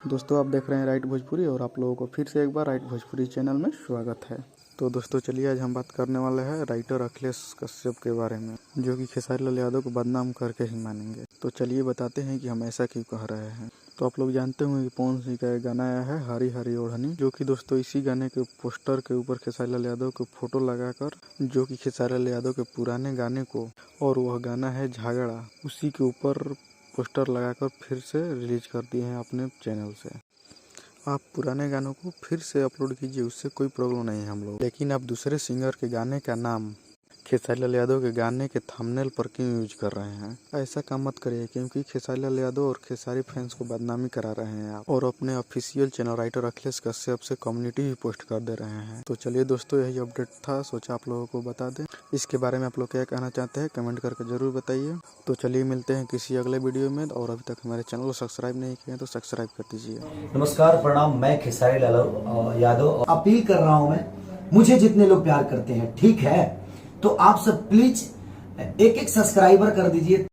दोस्तों आप देख रहे हैं राइट भोजपुरी और आप लोगों को फिर से एक बार राइट भोजपुरी चैनल में स्वागत है। तो दोस्तों चलिए आज हम बात करने वाले हैं राइटर अखिलेश कश्यप के बारे में, जो कि खेसारी लाल यादव को बदनाम करके ही मानेंगे। तो चलिए बताते हैं कि हम ऐसा क्यों कह रहे हैं। तो आप लोग जानते होंगे कि पवन सिंह का एक गाना आया है हरी हरी ओढ़नी, जो कि दोस्तों इसी गाने के पोस्टर के ऊपर खेसारी लाल यादव को फोटो लगाकर, जो कि खेसारी लाल यादव के पुराने गाने को, और वह गाना है झगड़ा, उसी के ऊपर पोस्टर लगाकर फिर से रिलीज कर दिए हैं अपने चैनल से। आप पुराने गानों को फिर से अपलोड कीजिए, उससे कोई प्रॉब्लम नहीं है हम लोग, लेकिन आप दूसरे सिंगर के गाने का नाम खेसारी लाल यादव के गाने के थंबनेल पर क्यों यूज कर रहे हैं। ऐसा काम मत करिए, क्योंकि खेसारी लाल यादव और खेसारी फैंस को बदनामी करा रहे हैं आप, और अपने official channel writer Akhilesh Kashyap से कम्युनिटी भी पोस्ट कर दे रहे हैं। तो चलिए दोस्तों, यही अपडेट था, सोचा आप लोगों को बता दें। इसके बारे में आप लोग क्या कहना चाहते हैं कमेंट करके जरूर बताइए। तो चलिए मिलते हैं किसी अगले वीडियो में, और अभी तक हमारे चैनल को सब्सक्राइब नहीं किए तो सब्सक्राइब कर दीजिए। नमस्कार, प्रणाम। मैं खेसारी लाल यादव अपील कर रहा हूं, मुझे जितने लोग प्यार करते हैं, ठीक है, तो आप सब प्लीज एक एक सब्सक्राइबर कर दीजिए।